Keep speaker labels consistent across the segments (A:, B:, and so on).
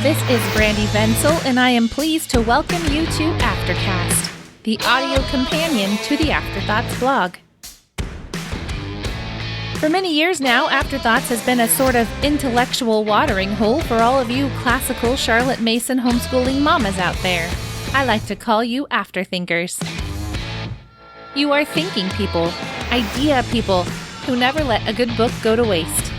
A: this is Brandy Venzel, and I am pleased to welcome you to Aftercast, the audio companion to the Afterthoughts blog. For many years now, Afterthoughts has been a sort of intellectual watering hole for all of you classical Charlotte Mason homeschooling mamas out there. I like to call you Afterthinkers. You are thinking people, idea people, who never let a good book go to waste.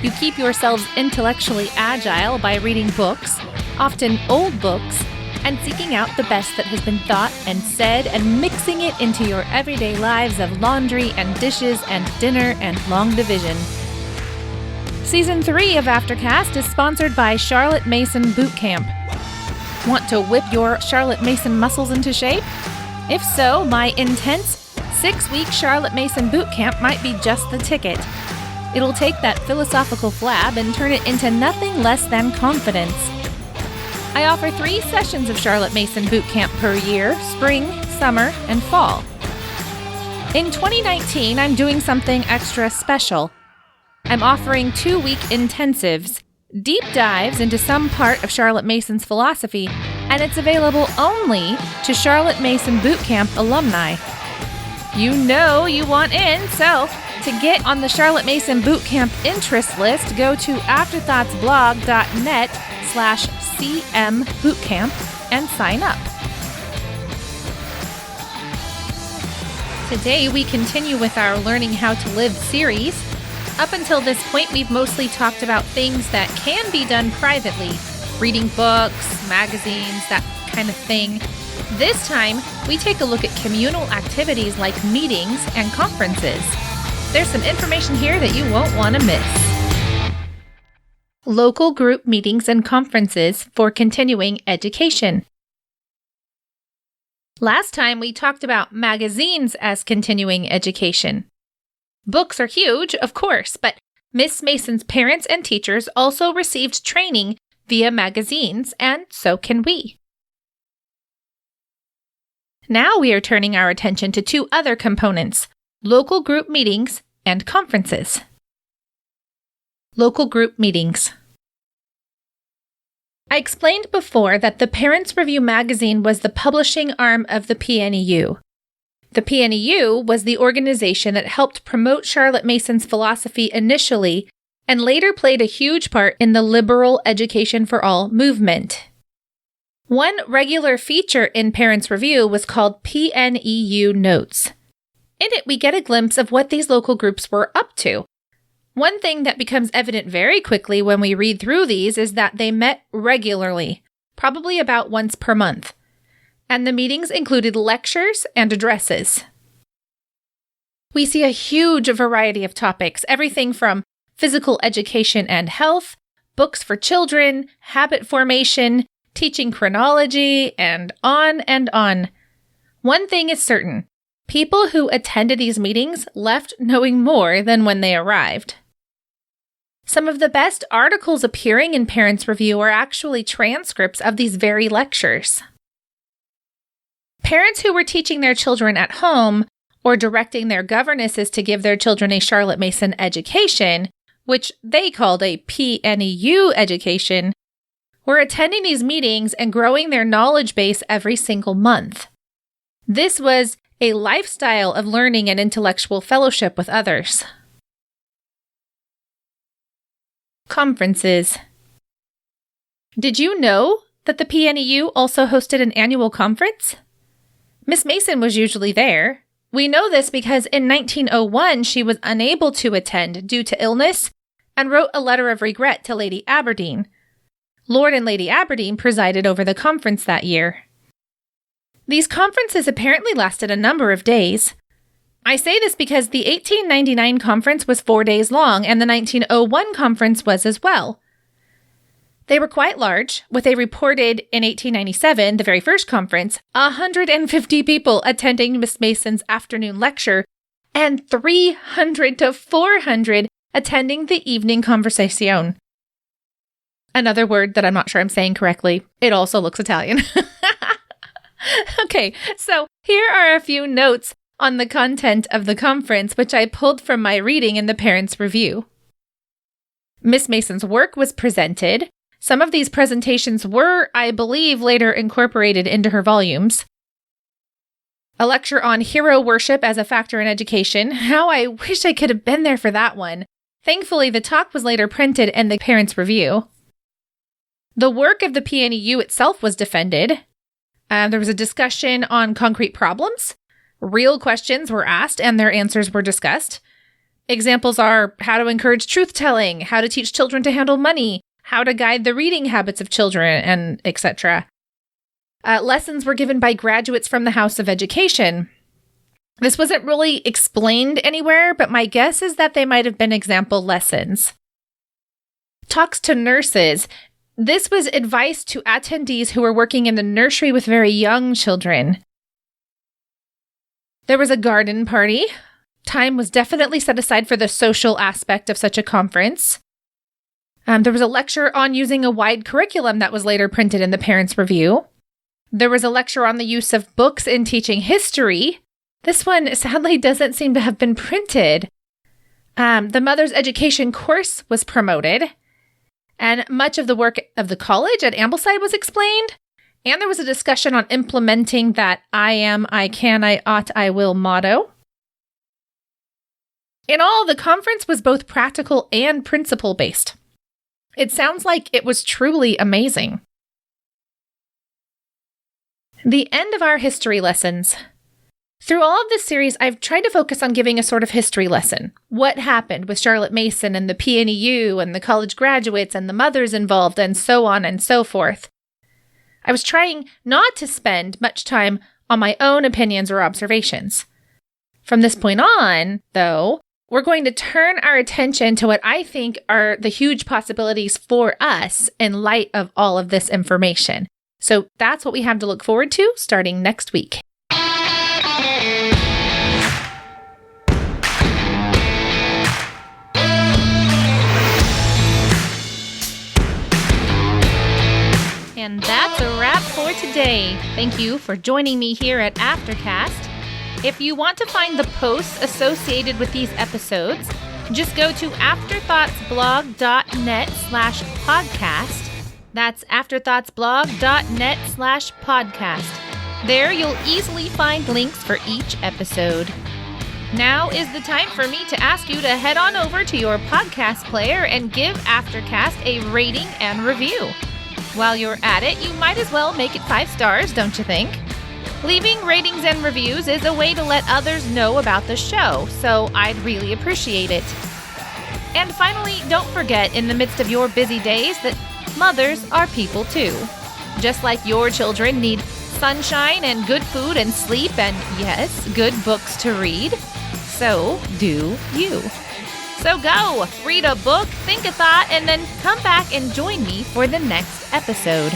A: You keep yourselves intellectually agile by reading books, often old books, and seeking out the best that has been thought and said and mixing it into your everyday lives of laundry and dishes and dinner and long division. Season 3 of Aftercast is sponsored by Charlotte Mason Boot Camp. Want to whip your Charlotte Mason muscles into shape? If so, my intense 6-week Charlotte Mason Boot Camp might be just the ticket. It'll take that philosophical flab and turn it into nothing less than confidence. I offer 3 sessions of Charlotte Mason Boot Camp per year, spring, summer, and fall. In 2019, I'm doing something extra special. I'm offering 2-week intensives, deep dives into some part of Charlotte Mason's philosophy, and it's available only to Charlotte Mason Boot Camp alumni. You know you want in, so to get on the Charlotte Mason Boot Camp interest list, go to afterthoughtsblog.net/cmbootcamp and sign up. Today we continue with our Learning How to Live series. Up until this point, we've mostly talked about things that can be done privately, reading books, magazines, that kind of thing. This time, we take a look at communal activities like meetings and conferences. There's some information here that you won't want to miss. Local group meetings and conferences for continuing education. Last time, we talked about magazines as continuing education. Books are huge, of course, but Miss Mason's parents and teachers also received training via magazines, and so can we. Now we are turning our attention to 2 other components, local group meetings and conferences. Local group meetings. I explained before that the Parents Review magazine was the publishing arm of the PNEU. The PNEU was the organization that helped promote Charlotte Mason's philosophy initially and later played a huge part in the liberal Education for All movement. One regular feature in Parents Review was called PNEU Notes. In it, we get a glimpse of what these local groups were up to. One thing that becomes evident very quickly when we read through these is that they met regularly, probably about once per month. And the meetings included lectures and addresses. We see a huge variety of topics, everything from physical education and health, books for children, habit formation, teaching chronology, and on and on. One thing is certain. People who attended these meetings left knowing more than when they arrived. Some of the best articles appearing in Parents Review are actually transcripts of these very lectures. Parents who were teaching their children at home or directing their governesses to give their children a Charlotte Mason education, which they called a PNEU education, were attending these meetings and growing their knowledge base every single month. This was a lifestyle of learning and intellectual fellowship with others. Conferences. Did you know that the PNEU also hosted an annual conference? Miss Mason was usually there. We know this because in 1901 she was unable to attend due to illness and wrote a letter of regret to Lady Aberdeen. Lord and Lady Aberdeen presided over the conference that year. These conferences apparently lasted a number of days. I say this because the 1899 conference was 4 days long, and the 1901 conference was as well. They were quite large, with a reported, in 1897, the very first conference, 150 people attending Miss Mason's afternoon lecture, and 300 to 400 attending the evening conversation. Another word that I'm not sure I'm saying correctly. It also looks Italian. Okay, so here are a few notes on the content of the conference, which I pulled from my reading in the Parents Review. Miss Mason's work was presented, Some of these presentations were, I believe, later incorporated into her volumes. A lecture on hero worship as a factor in education. How I wish I could have been there for that one. Thankfully, the talk was later printed in the Parents' Review. The work of the PNEU itself was defended. There was a discussion on concrete problems. Real questions were asked and their answers were discussed. Examples are how to encourage truth-telling, how to teach children to handle money, how to guide the reading habits of children, and etc. Lessons were given by graduates from the House of Education. This wasn't really explained anywhere, but my guess is that they might have been example lessons. Talks to nurses. This was advice to attendees who were working in the nursery with very young children. There was a garden party. Time was definitely set aside for the social aspect of such a conference. There was a lecture on using a wide curriculum that was later printed in the Parents' Review. There was a lecture on the use of books in teaching history. This one sadly doesn't seem to have been printed. The Mother's Education course was promoted, and much of the work of the college at Ambleside was explained. And there was a discussion on implementing that I am, I can, I ought, I will motto. In all, the conference was both practical and principle-based. It sounds like it was truly amazing. The end of our history lessons. Through all of this series, I've tried to focus on giving a sort of history lesson. What happened with Charlotte Mason and the PNEU and the college graduates and the mothers involved and so on and so forth. I was trying not to spend much time on my own opinions or observations. From this point on, though, we're going to turn our attention to what I think are the huge possibilities for us in light of all of this information. So that's what we have to look forward to starting next week. And that's a wrap for today. Thank you for joining me here at Aftercast. If you want to find the posts associated with these episodes, just go to afterthoughtsblog.net/podcast. That's afterthoughtsblog.net/podcast. There you'll easily find links for each episode. Now is the time for me to ask you to head on over to your podcast player and give Aftercast a rating and review. While you're at it, you might as well make it 5 stars, don't you think? Leaving ratings and reviews is a way to let others know about the show, so I'd really appreciate it. And finally, don't forget in the midst of your busy days that mothers are people too. Just like your children need sunshine and good food and sleep and, yes, good books to read, so do you. So go, read a book, think a thought, and then come back and join me for the next episode.